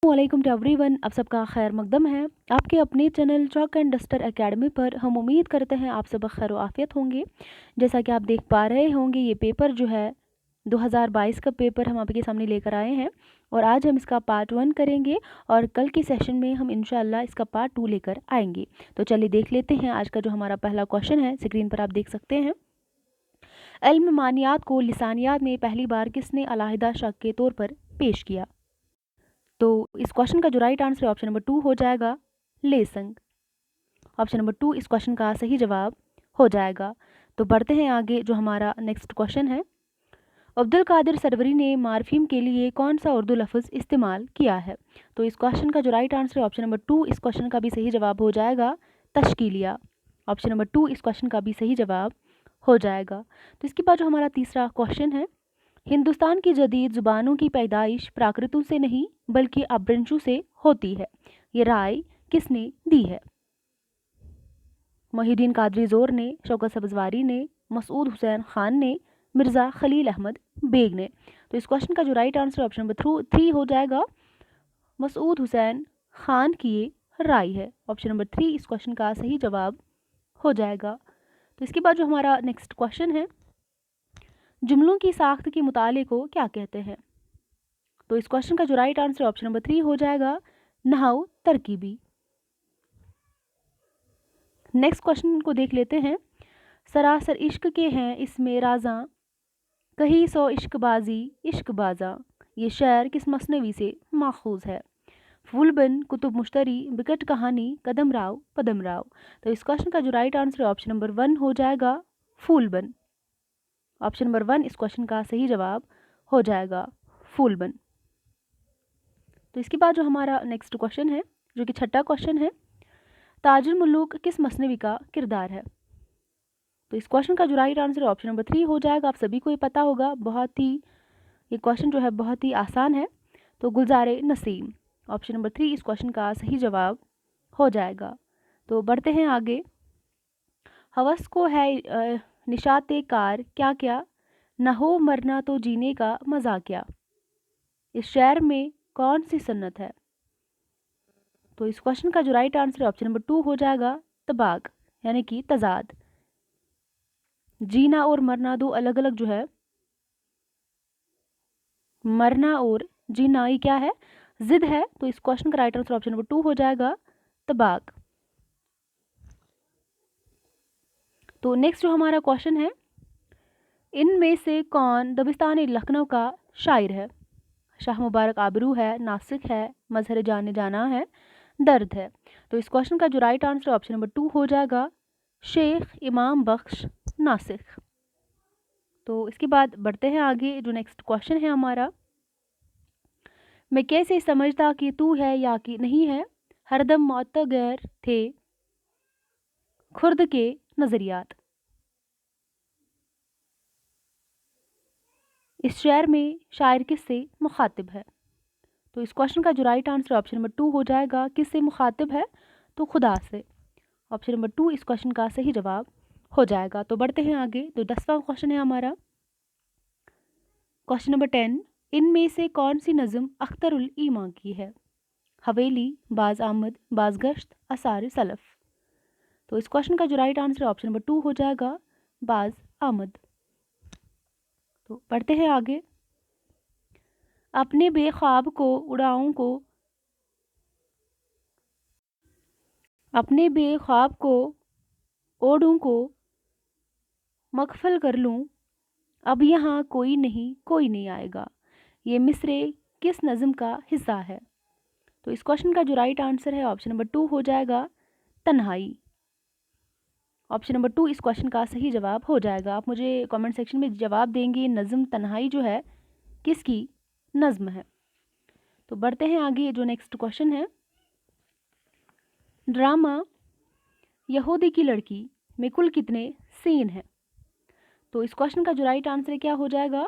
वालेकुम to everyone. आप सबका खैर मकदम है आपके अपने channel chalk and duster academy पर। हम उम्मीद करते हैं आप सब खैर आफियत होंगे। जैसा कि आप देख पा रहे होंगे, ये पेपर जो है 2022 का पेपर हम आपके सामने लेकर आए हैं और आज हम इसका पार्ट 1 करेंगे और कल के सेशन में हम इंशाल्लाह इसका पार्ट 2 लेकर आएंगे। तो चलिए देख लेते हैं आज का जो हमारा पहला क्वेश्चन है। स्क्रीन पर आप देख सकते हैं, इल्म मानियात को लिसानियात में पहली बार किसने अलहदा शक के तौर पर पेश किया? तो इस क्वेश्चन का जो राइट आंसर है ऑप्शन नंबर 2 हो जाएगा, लेसंग। ऑप्शन नंबर 2 इस क्वेश्चन का सही जवाब हो जाएगा। तो बढ़ते हैं आगे, जो हमारा नेक्स्ट क्वेश्चन है, अब्दुल कादिर सरवरी ने मार्फीम के लिए कौन सा उर्दू लफ्ज़ इस्तेमाल किया है? तो इस क्वेश्चन का जो राइट आंसर है ऑप्शन नंबर 2 इस क्वेश्चन का भी सही जवाब हो जाएगा, तश्कीलिया। ऑप्शन नंबर 2 इस क्वेश्चन का भी सही जवाब हो जाएगा। तो इसके बाद जो हमारा तीसरा क्वेश्चन है, हिंदुस्तान की जदीद ज़ुबानों की पैदाइश प्राकृतों से नहीं बल्कि अपभ्रंशों से होती है, ये राय किसने दी है? मोहिउद्दीन कादरी ज़ोर ने, शौकत सब्ज़वारी ने, मसूद हुसैन खान ने, मिर्ज़ा खलील अहमद बेग ने। तो इस क्वेश्चन का जो राइट आंसर ऑप्शन नंबर 3 हो जाएगा, मसूद हुसैन खान की ये राय है। ऑप्शन नंबर 3 इस क्वेश्चन का सही जवाब हो जाएगा। तो इसके बाद जो हमारा नेक्स्ट क्वेश्चन है, जुमलों की साख्त के मुताले को क्या कहते हैं? तो इस क्वेश्चन का जो राइट आंसर ऑप्शन नंबर 3 हो जाएगा, नहाउ तरकीबी। नेक्स्ट क्वेश्चन को देख लेते हैं, सरासर इश्क के हैं इसमें राजा, कही सौ इश्कबाजी इश्कबाजा, ये शेर किस मसनवी से माखूज है? फूलबन, कुतुब मुश्तरी, बिकट कहानी, कदम राव पदम राव। तो इस क्वेश्चन का जो राइट आंसर है ऑप्शन नंबर 1 हो जाएगा, फूलबन। ऑप्शन नंबर 1 इस क्वेश्चन का सही जवाब हो जाएगा, फूलबन। तो इसके बाद जो हमारा नेक्स्ट क्वेश्चन है, जो कि छठा क्वेश्चन है, ताजुल मुल्लूक किस मसनवी का किरदार है? तो इस क्वेश्चन का जो राइट आंसर है ऑप्शन नंबर 3 हो जाएगा। आप सभी को ये पता होगा, बहुत ही ये क्वेश्चन जो है बहुत ही आसान है। तो गुलजारे नसीम। ऑप्शन नंबर 3 इस क्वेश्चन का सही जवाब हो जाएगा। तो बढ़ते हैं आगे, हवस को है निशाते कार क्या क्या, न हो मरना तो जीने का मजा क्या, इस शेर में कौन सी सन्नत है? तो इस क्वेश्चन का जो राइट आंसर है ऑप्शन नंबर 2 हो जाएगा, तबाक, यानी कि तजाद। जीना और मरना दो अलग अलग जो है, मरना और जीना ये क्या है, जिद है। तो इस क्वेश्चन का राइट आंसर ऑप्शन नंबर 2 हो जाएगा, तबाक। तो नेक्स्ट जो हमारा क्वेश्चन है, इनमें से कौन दबिस्तान लखनऊ का शायर है? शाह मुबारक आबरू है, नासिक है, मजहर जाने जाना है, दर्द है। तो इस क्वेश्चन का जो राइट आंसर ऑप्शन नंबर 2 हो जाएगा, शेख इमाम बख्श नासिक। तो इसके बाद बढ़ते हैं आगे, जो नेक्स्ट क्वेश्चन है हमारा, मैं कैसे समझता कि तू है या कि नहीं है, हरदम मोतगर थे खुर्द के नज़रियात, इस शेर में शायर किससे मुखातिब है? तो इस क्वेश्चन का जो राइट आंसर ऑप्शन नंबर 2 हो जाएगा, किससे मुखातिब है? तो खुदा से। ऑप्शन नंबर 2 इस क्वेश्चन का सही जवाब हो जाएगा। तो बढ़ते हैं आगे, तो 10वां क्वेश्चन है हमारा, क्वेश्चन नंबर 10, इनमें से कौन सी नज़म अख्तरुल ईमा की है? हवेली, बाज आमद, बाज गश्त, असार सलफ। तो इस क्वेश्चन का जो राइट आंसर है ऑप्शन नंबर 2 हो जाएगा, बाज आमद। तो बढ़ते हैं आगे, अपने बेख्वाब को उड़ाऊं को, अपने बेख्वाब को ओढ़ूं को मकफल कर लूं, अब यहाँ कोई नहीं आएगा, ये मिसरे किस नज़म का हिस्सा है? तो इस क्वेश्चन का जो राइट आंसर है ऑप्शन नंबर 2 हो जाएगा, तन्हाई। ऑप्शन नंबर 2 इस क्वेश्चन का सही जवाब हो जाएगा। आप मुझे कमेंट सेक्शन में जवाब देंगे, नज़म तन्हाई जो है किसकी नज़म है? तो बढ़ते हैं आगे, जो नेक्स्ट क्वेश्चन है, ड्रामा यहूदी की लड़की में कुल कितने सीन हैं? तो इस क्वेश्चन का जो राइट आंसर क्या हो जाएगा,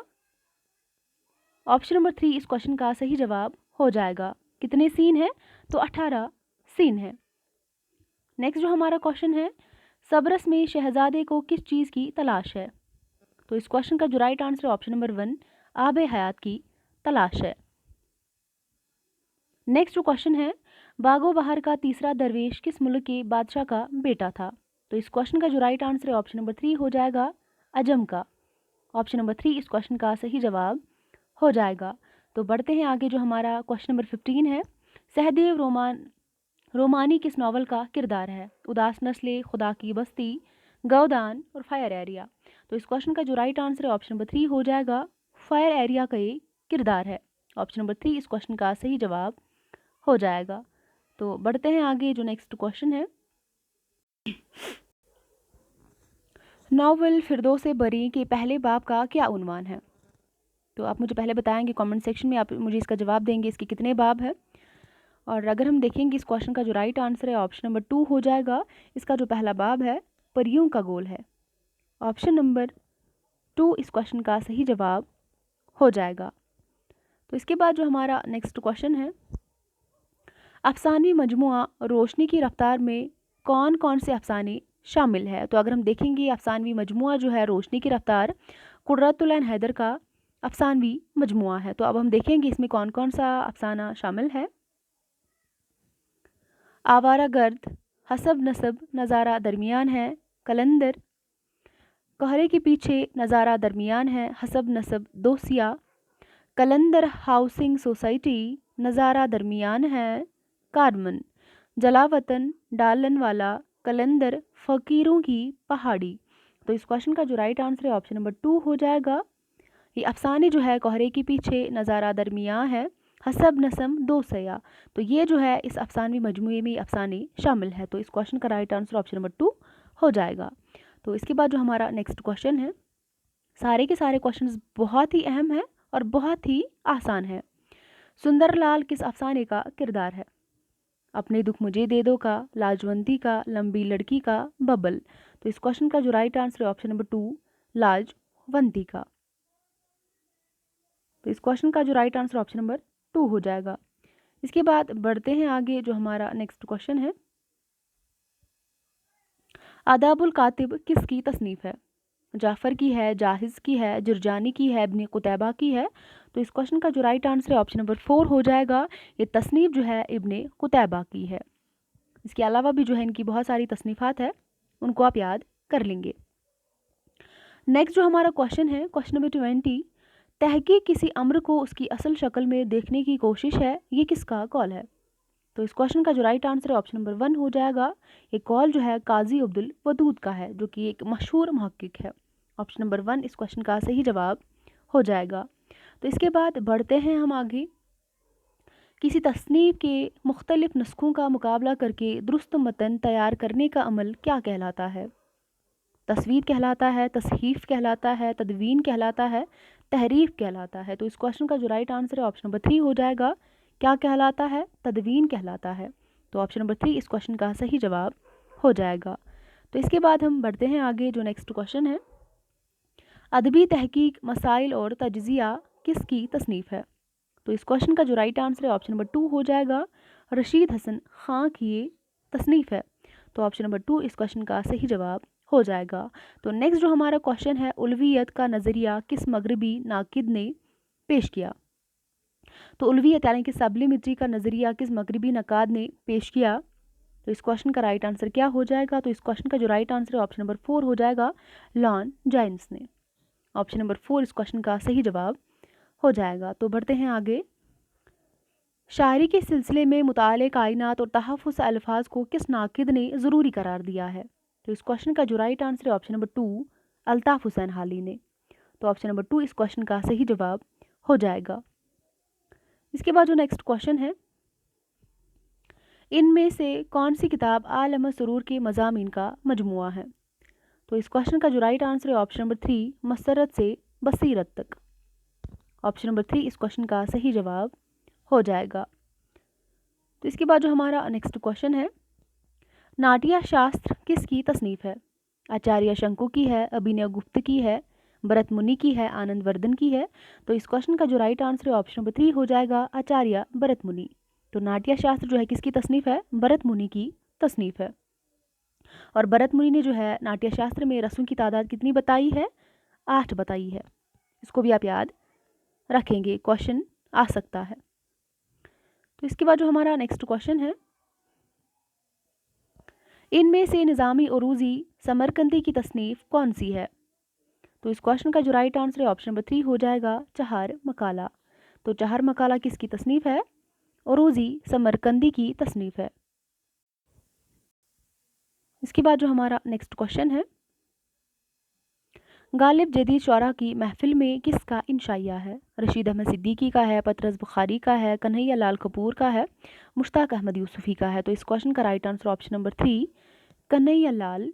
ऑप्शन नंबर 3 इस क्वेश्चन का सही जवाब हो जाएगा। कितने सीन है? तो 18 सीन है। नेक्स्ट जो हमारा क्वेश्चन है, सबरस में शहजादे को किस चीज़ की तलाश है? तो इस क्वेश्चन का जो राइट आंसर ऑप्शन नंबर 1 आब हयात की तलाश है। नेक्स्ट जो क्वेश्चन है, बागो बहार का तीसरा दरवेश किस मुल्क के बादशाह का बेटा था? तो इस क्वेश्चन का जो राइट आंसर है ऑप्शन नंबर 3 हो जाएगा अजम का। ऑप्शन नंबर 3 इस क्वेश्चन का सही जवाब हो जाएगा। तो बढ़ते हैं आगे, जो हमारा क्वेश्चन नंबर 15 है, सहदेव रोमानी किस नॉवल का किरदार है? उदास नस्लें, खुदा की बस्ती, गौदान और फायर एरिया। तो इस क्वेश्चन का जो राइट आंसर है ऑप्शन नंबर 3 हो जाएगा फायर एरिया का ये किरदार है। ऑप्शन नंबर 3 इस क्वेश्चन का सही जवाब हो जाएगा। तो बढ़ते हैं आगे, जो नेक्स्ट क्वेश्चन है, नॉवल फिरदौस बरी के पहले बाब का क्या उन्वान है? तो आप मुझे पहले बताएंगे कमेंट सेक्शन में, आप मुझे इसका जवाब देंगे इसके कितने बाब है। और अगर हम देखेंगे इस क्वेश्चन का जो राइट आंसर है ऑप्शन नंबर 2 हो जाएगा। इसका जो पहला बाब है परियों का गोल है। ऑप्शन नंबर 2 इस क्वेश्चन का सही जवाब हो जाएगा। तो इसके बाद जो हमारा नेक्स्ट क्वेश्चन है, अफसानवी मजमुआ रोशनी की रफ्तार में कौन कौन से अफसाने शामिल है? तो अगर हम देखेंगे अफसानवी मजमुआ जो है रोशनी की रफ्तार कुर्रतुल ऐन हैदर का अफसानवी मजमुआ है। तो अब हम देखेंगे इसमें कौन कौन सा अफसाना शामिल है। आवारा गर्द, हसब नसब, नज़ारा दरमियान है, कलंदर, कहरे के पीछे नज़ारा दरमियान है, हसब नसब दोसिया, कलंदर हाउसिंग सोसाइटी, नज़ारा दरमियान है, कार्बन, जलावतन, डालन वाला, कलंदर, फ़कीरों की पहाड़ी। तो इस क्वेश्चन का जो राइट आंसर है ऑप्शन नंबर 2 हो जाएगा। ये अफसाने जो है कोहरे के पीछे, नज़ारा दरमियाँ है, हसब नसम दो सया। तो ये जो है इस अफसानवी मजमूए में अफसाने शामिल है। तो इस क्वेश्चन का राइट आंसर ऑप्शन नंबर 2 हो जाएगा। तो इसके बाद जो हमारा नेक्स्ट क्वेश्चन है, सारे के सारे क्वेश्चंस बहुत ही अहम है और बहुत ही आसान है। सुंदरलाल किस अफसाने का किरदार है? अपने दुख मुझे दे दो का, लाजवंती का, लंबी लड़की का, बबल। तो इस क्वेश्चन का जो राइट आंसर है ऑप्शन नंबर 2 लाजवंती का। तो इस क्वेश्चन का जो राइट आंसर ऑप्शन नंबर 2 हो जाएगा। इसके बाद बढ़ते हैं आगे, जो हमारा नेक्स्ट क्वेश्चन है, आदाबुल कातिब किसकी तसनीफ़ है? जाफ़र की है, जाहिज़ की है, जुरजानी की है, इब्न कुतैबा की है। तो इस क्वेश्चन का जो राइट आंसर है ऑप्शन नंबर 4 हो जाएगा। ये तसनीफ़ जो है इब्न कुतैबा की है। इसके अलावा भी जो है इनकी बहुत सारी तसनीफ़ात है, उनको आप याद कर लेंगे। नेक्स्ट जो हमारा क्वेश्चन है, क्वेश्चन नंबर 20, तहकीक किसी अम्र को उसकी असल शक्ल में देखने की कोशिश है, ये किसका कॉल है? तो इस क्वेश्चन का जो राइट आंसर है ऑप्शन नंबर 1 हो जाएगा। ये कॉल जो है काजी अब्दुल वदूद का है, जो कि एक मशहूर मुहक्किक है। ऑप्शन नंबर 1 इस क्वेश्चन का सही जवाब हो जाएगा। तो इसके बाद बढ़ते हैं हम आगे, किसी तसनीफ़ के मुख्तलिफ नुस्खों का मुकाबला करके दुरुस्त मतन तैयार करने का अमल क्या कहलाता है? तस्वीर कहलाता है, तसहीफ़ कहलाता है, तदवीन कहलाता है, तहरीफ कहलाता है। तो इस क्वेश्चन का जो राइट आंसर है ऑप्शन नंबर 3 हो जाएगा। क्या कहलाता है? तदवीन कहलाता है। तो ऑप्शन नंबर 3 इस क्वेश्चन का सही जवाब हो जाएगा। तो इसके बाद हम बढ़ते हैं आगे, जो नेक्स्ट क्वेश्चन है, अदबी तहकीक, मसाइल और तज्ज़िया किसकी तसनीफ़ है? तो इस क्वेश्चन का जो राइट आंसर है ऑप्शन नंबर 2 हो जाएगा। रशीद हसन खां की ये तसनीफ़ है। तो ऑप्शन नंबर 2 इस क्वेश्चन का सही जवाब हो जाएगा। तो नेक्स्ट जो हमारा क्वेश्चन है, उलवियत का नज़रिया किस मगरबी नाकिद ने पेश किया? तो उलवियत यानी कि सब्लिमिट्री का नज़रिया किस मगरबी नकाद ने पेश किया? तो इस क्वेश्चन का राइट आंसर क्या हो जाएगा? तो इस क्वेश्चन का जो राइट आंसर है ऑप्शन नंबर 4 हो जाएगा, लॉन जाइन्स ने। ऑप्शन नंबर 4 इस क्वेश्चन का सही जवाब हो जाएगा। तो बढ़ते हैं आगे, शायरी के सिलसिले में मुताले कायनात और तहफ़्फ़ुज़ अल्फाज को किस नाकिद ने ज़रूरी करार दिया है? तो इस क्वेश्चन का जो राइट आंसर है ऑप्शन नंबर 2 अल्ताफ़ हुसैन हाली ने। तो ऑप्शन नंबर 2 इस क्वेश्चन का सही जवाब हो जाएगा। इसके बाद जो नेक्स्ट क्वेश्चन है, इनमें से कौन सी किताब आलम सुरूर के मज़ामीन का मजमुआ है? तो इस क्वेश्चन का जो राइट आंसर है ऑप्शन नंबर 3 मसरत से बसीरत तक। ऑप्शन नंबर 3 इस क्वेश्चन का सही जवाब हो जाएगा। तो इसके बाद जो हमारा नेक्स्ट क्वेश्चन है, नाट्य शास्त्र किसकी तसनीफ़ है? आचार्य शंकु की है, अभिनव गुप्त की है, भरत मुनि की है, आनंद वर्धन की है। तो इस क्वेश्चन का जो राइट आंसर है ऑप्शन नंबर 3 हो जाएगा, आचार्य भरत मुनि। तो नाट्य शास्त्र जो है किसकी तसनीफ़ है? भरत मुनि की तसनीफ़ है। और भरत मुनि ने जो है नाट्य शास्त्र में रसों की तादाद कितनी बताई है? 8 बताई है। इसको भी आप याद रखेंगे, क्वेश्चन आ सकता है। तो इसके बाद जो हमारा नेक्स्ट क्वेश्चन है, इनमें से निज़ामी उरूज़ी समरकंदी की तसनीफ़ कौन सी है? तो इस क्वेश्चन का जो राइट आंसर है ऑप्शन नंबर 3 हो जाएगा चहार मकाला। तो चहार मकाला किसकी तसनीफ़ है? उरूज़ी समरकंदी की तसनीफ़ है। इसके बाद जो हमारा नेक्स्ट क्वेश्चन है, गालिब जदीद शोरा की महफिल में किसका इंशाइया है? रशीद अहमद सिद्दीकी का है, पतरस बुखारी का है, कन्हैया लाल कपूर का है, मुश्ताक अहमद यूसुफ़ी का है। तो इस क्वेश्चन का right answer option number 3 Kanhaiya Lal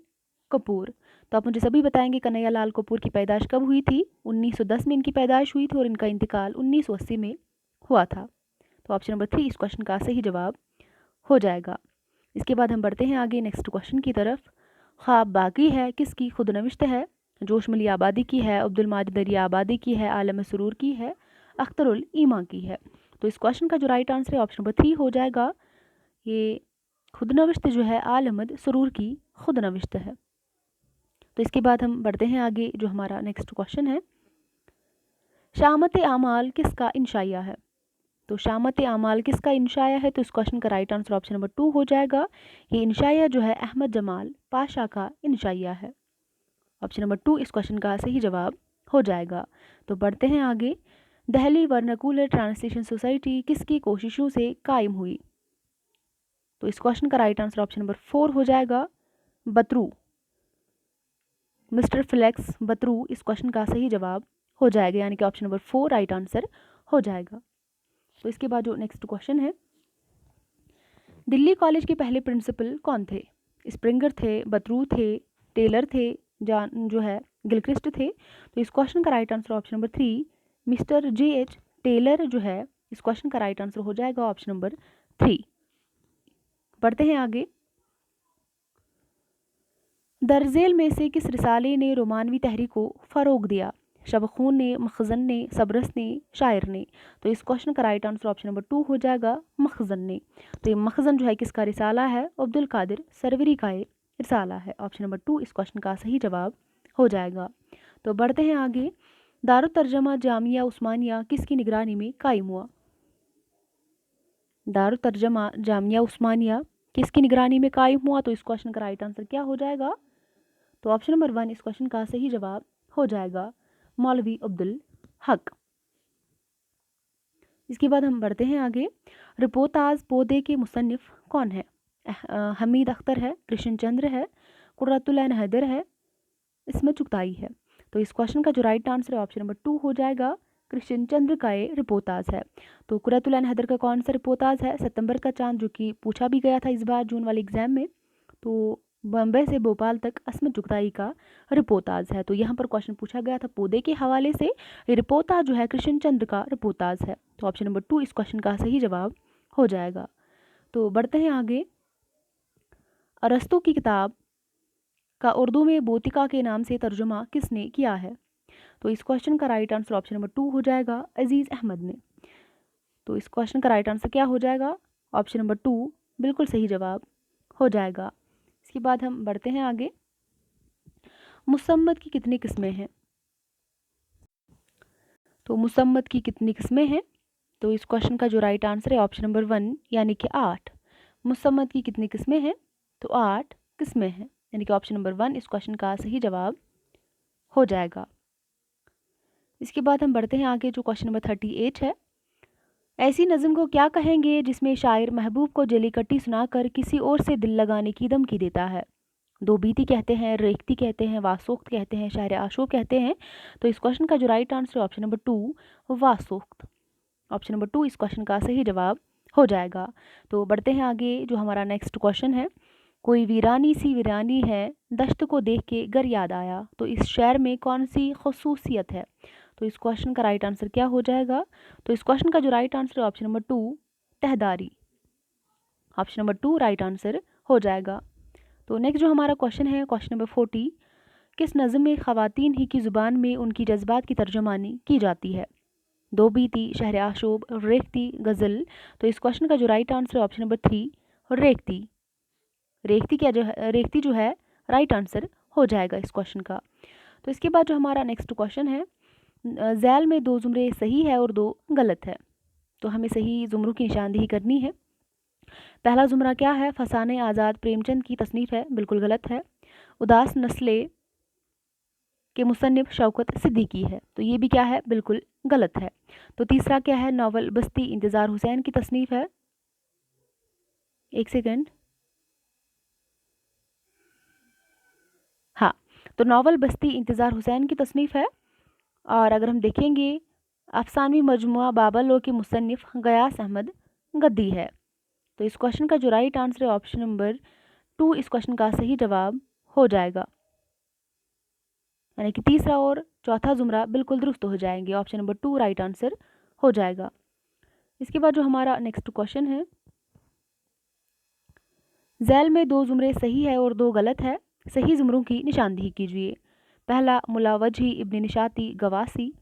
Kapoor. तो आप मुझे सभी बताएंगे कन्हैया लाल कपूर की पैदाइश कब हुई थी? 1910 में इनकी पैदाइश हुई थी और इनका इंतकाल 1980 में हुआ था। तो ऑप्शन नंबर 3 इस क्वेश्चन का सही जवाब हो जाएगा। इसके बाद हम बढ़ते हैं आगे नेक्स्ट क्वेश्चन की तरफ। ख्वाब बाकी है किसकी खुदनविश्त है? जोश मलिया आबादी की है, अब्दुल माजिद दरिया आबादी की है, आलम सुरूर की है, अख्तरुल ईमा की है। तो इस क्वेश्चन का जो राइट आंसर है ऑप्शन नंबर 3 हो जाएगा। ये खुदनविश्त जो है आलमद सुरूर की खुदनविश्त है। तो इसके बाद हम बढ़ते हैं आगे, जो हमारा नेक्स्ट क्वेश्चन है, शामत आमाल किसका इंशाइया है? तो शामत आमाल किसका इंशाया है? तो इस क्वेश्चन का राइट आंसर ऑप्शन नंबर 2 हो जाएगा। ये इंशाया जो है अहमद जमाल पाशा का इंशाइया है। ऑप्शन नंबर 2 इस क्वेश्चन का सही जवाब हो जाएगा। तो बढ़ते हैं आगे, दिल्ली वर्नाकुलर ट्रांसलेशन सोसाइटी किसकी कोशिशों से कायम हुई? तो इस क्वेश्चन का राइट आंसर ऑप्शन नंबर 4 हो जाएगा, बतरू। मिस्टर फ्लेक्स बतरू इस क्वेश्चन का सही जवाब हो जाएगा, यानी कि ऑप्शन नंबर 4 राइट आंसर हो जाएगा। तो इसके बाद जो नेक्स्ट क्वेश्चन है, दिल्ली कॉलेज के पहले प्रिंसिपल कौन थे? स्प्रिंगर थे, बतरू थे, टेलर थे, जो है गिलक्रिस्ट थे। तो इस क्वेश्चन का right answer option number 3 mister JH Taylor जो है, इस क्वेश्चन का राइट आंसर हो जाएगा ऑप्शन नंबर 3। बढ़ते हैं आगे, दरजेल में से किस रिसाले ने रोमानवी तहरीक को फ़रोग दिया? शबखून ने, मखज़न ने, सबरस ने, शायर ने। तो इस क्वेश्चन का राइट आंसर ऑप्शन नंबर 2 हो जाएगा, मखज़न ने। तो ये मखज़न जो है किसका रिसाला है? अब्दुल कादिर सरवरी का ये रिसाला है। ऑप्शन नंबर 2 इस क्वेश्चन का सही जवाब हो जाएगा। तो बढ़ते हैं आगे, दारुत तर्जमा जामिया उस्मानिया किसकी निगरानी में कायम हुआ? दारुत तर्जमा जामिया उस्मानिया किसकी निगरानी में कायम हुआ? तो इस क्वेश्चन का राइट आंसर क्या हो जाएगा? तो ऑप्शन नंबर 1 इस क्वेश्चन का सही जवाब हो जाएगा, मौलवी अब्दुल हक। इसके बाद हम बढ़ते हैं आगे, रिपोर्ताज पौधे के मुसन्निफ कौन है? हमीद अख्तर है, कृष्ण चंद्र है, कुर्रतुल ऐन हैदर है, इसमें चुगताई है। तो इस क्वेश्चन का जो राइट आंसर है ऑप्शन नंबर 2 हो जाएगा, कृष्ण चंद्र का ये रिपोर्ताज है। तो कुर्रतुल ऐन हैदर का कौन सा रिपोर्ताज है? सितंबर का चांद, जो कि पूछा भी गया था इस बार जून वाले एग्जाम में। तो बम्बई से भोपाल तक अस्मत चुगताई का रिपोर्ताज है। तो यहाँ पर क्वेश्चन पूछा गया था पौधे के हवाले से, ये रिपोर्ताज जो है कृष्ण चंद्र का रिपोर्ताज है। तो ऑप्शन नंबर 2 इस क्वेश्चन का सही जवाब हो जाएगा। तो बढ़ते हैं आगे, अरस्तु की किताब का उर्दू में बोतिका के नाम से तर्जुमा किसने किया है? तो इस क्वेश्चन का राइट आंसर ऑप्शन नंबर 2 हो जाएगा, अजीज़ अहमद ने। तो इस क्वेश्चन का राइट आंसर क्या हो जाएगा? ऑप्शन नंबर 2 बिल्कुल सही जवाब हो जाएगा। इसके बाद हम बढ़ते हैं आगे, मुसम्मत की कितनी किस्में हैं? तो मुसम्मत की कितनी किस्में हैं? तो इस क्वेश्चन का जो राइट आंसर है ऑप्शन नंबर 1 यानी कि 8। मुसम्मत की कितनी किस्में हैं? तो 8 किस्में हैं, यानी कि ऑप्शन नंबर 1 इस क्वेश्चन का सही जवाब हो जाएगा। इसके बाद हम बढ़ते हैं आगे, जो क्वेश्चन नंबर 38 है, ऐसी नज़म को क्या कहेंगे जिसमें शायर महबूब को जलीकट्टी सुनाकर किसी और से दिल लगाने की धमकी देता है? दो बीती कहते हैं, रेखती कहते हैं, वासोख्त कहते हैं, शायर आशूब कहते हैं। तो इस क्वेश्चन का जो राइट आंसर है ऑप्शन नंबर 2 वासोख्त। ऑप्शन नंबर 2 इस क्वेश्चन का सही जवाब हो जाएगा। तो बढ़ते हैं आगे, जो हमारा नेक्स्ट क्वेश्चन है, कोई वीरानी सी वीरानी है दश्त को देख के घर याद आया, तो इस शहर में कौन सी खसूसियत है? तो इस क्वेश्चन का राइट आंसर क्या हो जाएगा? तो इस क्वेश्चन का जो राइट आंसर है ऑप्शन नंबर 2 तहदारी। ऑप्शन नंबर 2 राइट आंसर हो जाएगा। तो नेक्स्ट जो हमारा क्वेश्चन है, क्वेश्चन नंबर 40, किस नज़म में ख़वातीन ही की ज़ुबान में उनकी जज्बात की तर्जुमानी की जाती है? दो बीती, शहर आशूब, रेखती, गज़ल। तो इस क्वेश्चन का जो राइट आंसर है ऑप्शन नंबर 3 रेखती। रेखती जो है राइट आंसर हो जाएगा इस क्वेश्चन का। तो इसके बाद जो हमारा नेक्स्ट क्वेश्चन है, ज़ैल में 2 जुमरे सही है और 2 गलत है। तो हमें सही ज़ुमरों की निशानदेही करनी है। पहला ज़ुमरा क्या है? फसाने आज़ाद प्रेमचंद की तसनीफ़ है, बिल्कुल गलत है। उदास नस्लें के मुसन्निफ़ शौकत सिद्दीकी है, तो ये भी क्या है? बिल्कुल गलत है। तो तीसरा क्या है? नावल बस्ती इंतज़ार हुसैन की तसनीफ़ है। एक सेकंड। हाँ, तो नावल बस्ती इंतज़ार हुसैन की तसनीफ़ है। और अगर हम देखेंगे अफ़सानवी मजमुआ बाबलो के मुसन्निफ़ गयास अहमद गद्दी है। तो इस क्वेश्चन का जो राइट आंसर है ऑप्शन नंबर 2 इस क्वेश्चन का सही जवाब हो जाएगा, यानी कि तीसरा और चौथा ज़ुमरा बिल्कुल दुरुस्त हो जाएंगे। ऑप्शन नंबर 2 राइट आंसर हो जाएगा। इसके बाद जो हमारा नेक्स्ट क्वेश्चन है, झैल में 2 ज़ुमरे सही है और 2 गलत है, सही ज़ुमरों की निशानदेही कीजिए। पहला मुलावजी इब्न निशाती गवासी,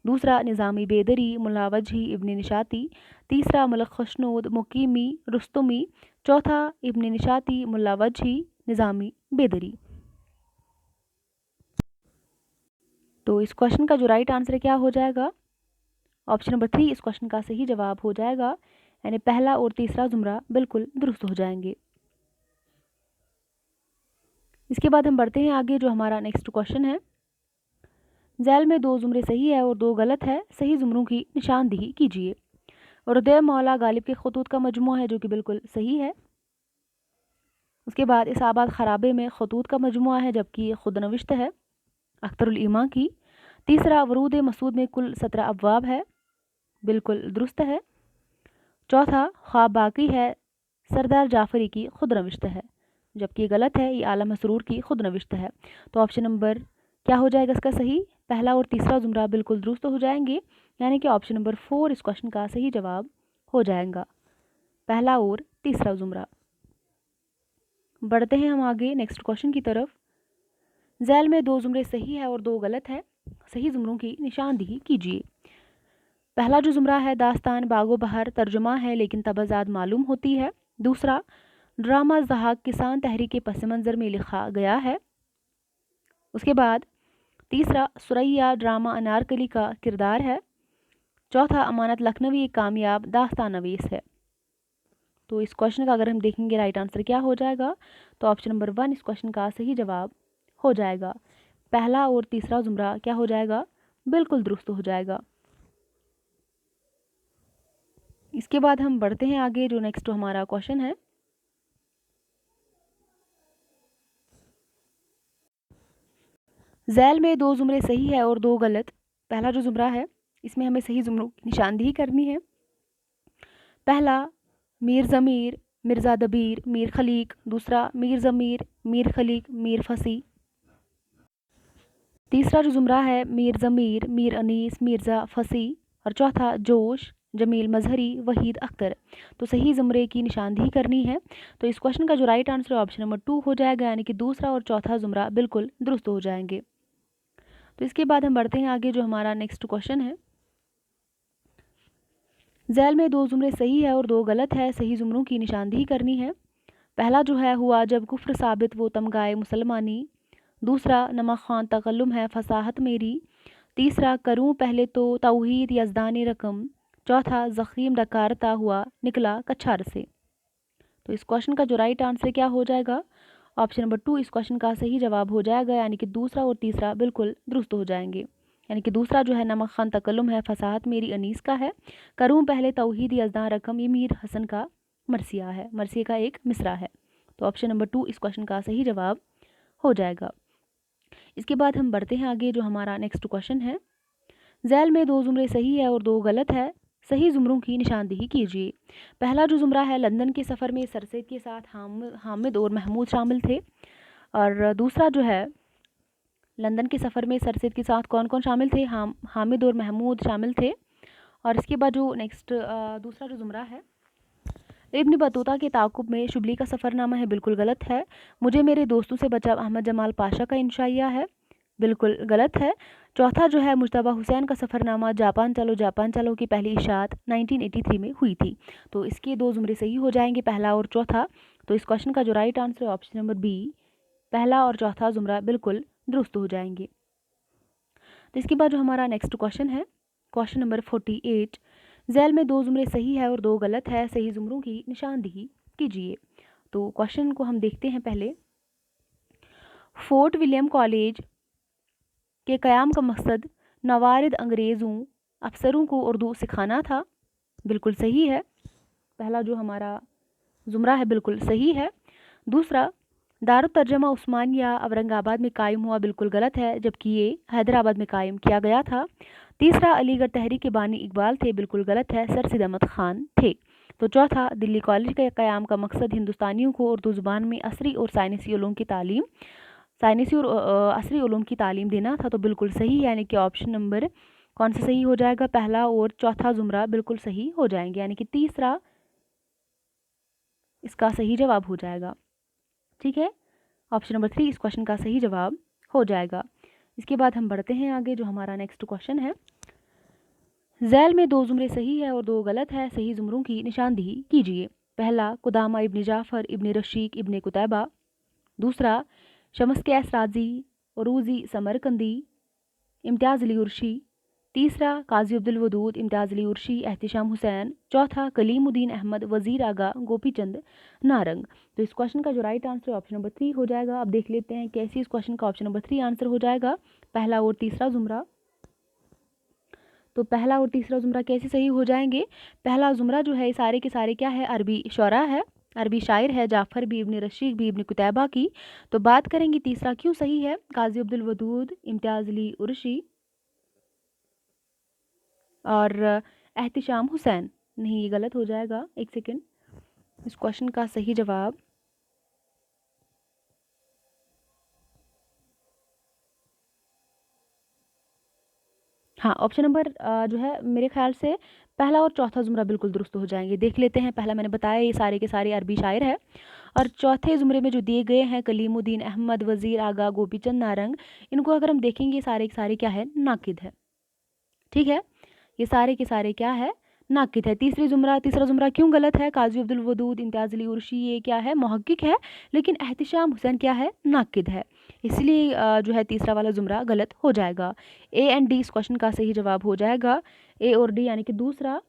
दूसरा निज़ामी बेदरी मुलावजी इब्न निशाती, तीसरा मलक खशनूद मुकीमी रुस्तुमी, चौथा इब्न निशाती मुलावजी निज़ामी बेदरी। तो इस क्वेश्चन का जो राइट आंसर क्या हो जाएगा? ऑप्शन नंबर 3 इस क्वेश्चन का सही जवाब हो जाएगा, यानी पहला और तीसरा ज़ुमरा बिल्कुल दुरुस्त हो जाएंगे। इसके बाद हम बढ़ते हैं आगे, जो हमारा नेक्स्ट क्वेश्चन है, झैल में 2 ज़ुमरे सही है और 2 गलत है, सही ज़ुमरों की निशानदेही कीजिए। उर्दे मौला गालिब के खतूत का मजमूआ है, जो कि बिल्कुल सही है। उसके बाद इसाबात ख़राबे में खतूत का मजमूआ है, जबकि ये खुद नविश्त है अख्तरुल ईमा की। तीसरा वरूद मसूद में कुल 17 अबवाब है, बिल्कुल दुरुस्त है। चौथा ख्वाब बाकी है सरदार जाफरी की खुद नविश्त है, जबकि ये गलत है, ये आलम मसरूर की खुद नविश्त है। तो ऑप्शन नंबर क्या हो जाएगा इसका सही? पहला और तीसरा ज़ुमरा बिल्कुल दुरुस्त हो जाएंगे, यानी कि ऑप्शन नंबर 4 इस क्वेश्चन का सही जवाब हो जाएगा, पहला और तीसरा ज़ुमरा। बढ़ते हैं हम आगे नेक्स्ट क्वेश्चन की तरफ। झैल में 2 ज़ुमरे सही है और 2 गलत है, सही ज़ुमरों की निशानदेही कीजिए। पहला जो ज़ुमरा है दास्तान बागो बहार तर्जुमा है लेकिन तबज़ाद मालूम होती है। दूसरा ड्रामा ज़हाक किसान तहरीक के पस मंज़र में लिखा गया है। उसके बाद तीसरा सुरैया ड्रामा अनारकली का किरदार है। चौथा अमानत लखनवी एक कामयाब दास्तान नवीस है। तो इस क्वेश्चन का अगर हम देखेंगे राइट आंसर क्या हो जाएगा, तो ऑप्शन नंबर 1 इस क्वेश्चन का सही जवाब हो जाएगा, पहला और तीसरा ज़ुमरा क्या हो जाएगा? बिल्कुल दुरुस्त हो जाएगा। इसके बाद हम बढ़ते हैं आगे, जो नेक्स्ट हमारा क्वेश्चन है, झैल में 2 ज़ुमरे सही है और 2 गलत। पहला जो ज़ुमरा है इसमें हमें सही ज़ुमरों की निशानदेही करनी है। पहला मीर ज़मीर मिर्ज़ा दबीर मीर खलीक, दूसरा मीर ज़मीर मीर खलीक मीर फसी, तीसरा जो ज़ुमरा है मीर ज़मीर मीर अनीस मिर्ज़ा फसी, और चौथा जोश जमील मजहरी वहीद अख्तर। तो सही ज़ुमरे की निशानदेही करनी है। तो इस क्वेश्चन का जो राइट आंसर है ऑप्शन नंबर 2 हो जाएगा, यानी कि दूसरा और चौथा ज़ुमरा बिल्कुल दुरुस्त हो जाएंगे। तो इसके बाद हम बढ़ते हैं आगे, जो हमारा नेक्स्ट क्वेश्चन है, झैल में 2 ज़ुमरे सही है और 2 गलत है, सही ज़ुमरों की निशानदेही करनी है। पहला जो है हुआ जब कुफ्र साबित वो तमगाए मुसलमानी, दूसरा नमक खान तकल्लुम है फसाहत मेरी, तीसरा करूं पहले तो तौहीद यज़दानी रकम, चौथा ज़ख़ीम डकारता हुआ निकला कछार से। तो इस क्वेश्चन का जो राइट आंसर क्या हो जाएगा? ऑप्शन नंबर 2 इस क्वेश्चन का सही जवाब हो जाएगा, यानी कि दूसरा और तीसरा बिल्कुल दुरुस्त हो जाएंगे। यानी कि दूसरा जो है नमक खान तकल्लुम है फसाहत मेरी अनीस का है, करूं पहले तौहीद यज़दान रकम ये मीर हसन का मरसिया है, मरसिया का एक मिसरा है। तो ऑप्शन नंबर 2 इस क्वेश्चन का सही जवाब हो जाएगा। इसके बाद हम बढ़ते हैं आगे, जो हमारा नेक्स्ट क्वेश्चन है, झैल में 2 ज़ुमरे सही है और 2 गलत है, सही ज़ुमरों की निशानदेही कीजिए। पहला जो ज़ुमरा है लंदन के सफ़र में सरसैद के साथ हामिद और महमूद शामिल थे, और दूसरा जो है लंदन के सफ़र में सरसैद के साथ कौन कौन शामिल थे? हामिद और महमूद शामिल थे। और इसके बाद जो नेक्स्ट दूसरा जो ज़ुमरा है इब्न बतूता के ताक़ुब में शुबली का सफ़रनामा है, बिल्कुल गलत है। मुझे मेरे दोस्तों से बचा अहमद जमाल पाशा का इंशाइया है, बिल्कुल गलत है। चौथा जो है मुज्तबा हुसैन का सफ़रनामा जापान चलो की पहली इशात 1983 में हुई थी। तो इसके 2 ज़ुमरे सही हो जाएंगे, पहला और चौथा। तो इस क्वेश्चन का जो राइट आंसर है ऑप्शन नंबर बी, पहला और चौथा ज़ुमरा बिल्कुल दुरुस्त हो जाएंगे। तो इसके बाद जो हमारा नेक्स्ट क्वेश्चन है, क्वेश्चन नंबर 48, झैल में 2 ज़ुमरे सही है और 2 गलत है, सही ज़ुमरों की निशानदेही कीजिए। तो क्वेश्चन को हम देखते हैं पहले। फोर्ट विलियम कॉलेज के क़याम का मकसद नवारिद अंग्रेज़ों अफसरों को उर्दू सिखाना था, बिल्कुल सही है। पहला जो हमारा ज़ुमरा है बिल्कुल सही है। दूसरा, दारुत तर्जमा उस्मानिया औरंगाबाद में कायम हुआ, बिल्कुल गलत है, जबकि ये हैदराबाद में कायम किया गया था। तीसरा, अलीगढ़ तहरीक के बानी इकबाल थे, बिल्कुल गलत है, सर सैयद अहमद ख़ान थे। तो चौथा, दिल्ली कॉलेज के क़याम का मकसद हिंदुस्तानियों को उर्दू ज़ुबान में असरी और साइंसी उलूम की तालीम देना था, तो बिल्कुल सही, यानी कि ऑप्शन नंबर कौन सा सही हो जाएगा, पहला और चौथा ज़ुमरा बिल्कुल सही हो जाएंगे, यानी कि तीसरा इसका सही जवाब हो जाएगा। ठीक है, ऑप्शन नंबर 3 इस क्वेश्चन का सही जवाब हो जाएगा। इसके बाद हम बढ़ते हैं आगे, जो हमारा नेक्स्ट क्वेश्चन है। झैल में 2 ज़ुमरे सही है और 2 गलत है, सही ज़ुमरों की निशानदेही कीजिए। पहला, कुदामा इब्न जाफ़र इब्न रशीक इब्न कुतैबा। दूसरा, शमस-कैस राज़ी, उरूज़ी समरकंदी, इम्तियाज़ अली उर्शी। तीसरा, काजी अब्दुल वदूद, इम्तियाज़ अली उर्शी, एहतिशाम हुसैन। चौथा, कलीमुद्दीन अहमद, वज़ीर आगा, गोपीचंद नारंग। तो इस क्वेश्चन का जो राइट आंसर है ऑप्शन नंबर 3 हो जाएगा। अब देख लेते हैं कैसे इस क्वेश्चन का ऑप्शन नंबर 3 आंसर हो जाएगा, पहला और तीसरा ज़ुमरा। तो पहला और तीसरा ज़ुमरा कैसे सही हो जाएंगे। पहला ज़ुमरा जो है सारे के सारे क्या है, अरबी शरा है, अरबी शायर है, जाफ़र भी इब्न रशीक भी इब्न कुतैबा की। तो बात करेंगे तीसरा क्यों सही है, काजी अब्दुल वदूद, इम्तियाज़ अली उर्शी और एहतिशाम हुसैन। नहीं, ये गलत हो जाएगा, एक सेकेंड। इस क्वेश्चन का सही जवाब हाँ, ऑप्शन नंबर जो है मेरे ख्याल से पहला और चौथा ज़ुमरा बिल्कुल दुरुस्त हो जाएंगे। देख लेते हैं, पहला मैंने बताया ये सारे के सारे अरबी शायर है, और चौथे ज़ुमरे में जो दिए गए हैं कलीमुद्दीन अहमद, वज़ीर आगा, गोपीचंद नारंग, इनको अगर हम देखेंगे सारे के सारे क्या है, नाकिद है। ठीक है, ये सारे के सारे क्या है, नाकिद है। तीसरा ज़ुमरा क्यों गलत है, काजी अब्दुल वदूद, इम्तियाज़ अली उर्शी, ये क्या है, मुहक्किक है, लेकिन एहतिशाम हुसैन क्या है, नाकिद है, इसलिए जो है तीसरा वाला ज़ुमरा गलत हो जाएगा। ए एंड डी इस क्वेश्चन का सही जवाब हो जाएगा, ए और डी यानी कि दूसरा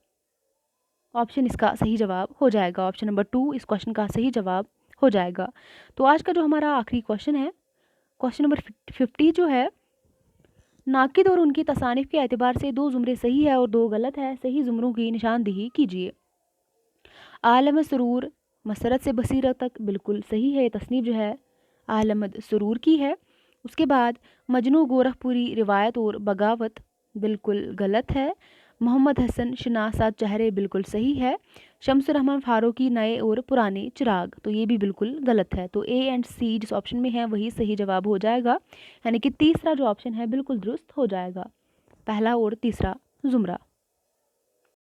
ऑप्शन इसका सही जवाब हो जाएगा। ऑप्शन नंबर 2 इस क्वेश्चन का सही जवाब हो जाएगा। तो आज का जो हमारा आखिरी क्वेश्चन है, क्वेश्चन नंबर 50 जो है, नाकिद और उनकी तसानिफ के एतबार से 2 ज़ुमरे सही है और 2 गलत है, सही ज़ुमरों की निशानदेही कीजिए। आलम सुरूर मसरत से बसीरत तक, बिल्कुल सही है, तसनीफ जो है आलमद सुरूर की है। उसके बाद मजनू गोरखपुरी रिवायत और बगावत, बिल्कुल गलत है। मोहम्मद हसन शनासा चेहरे, बिल्कुल सही है। शम्सुर रहमान फारूकी नए और पुराने चिराग, तो ये भी बिल्कुल गलत है। तो ए एंड सी जिस ऑप्शन में है वही सही जवाब हो जाएगा, यानी कि तीसरा जो ऑप्शन है बिल्कुल दुरुस्त हो जाएगा, पहला और तीसरा ज़ुमरा।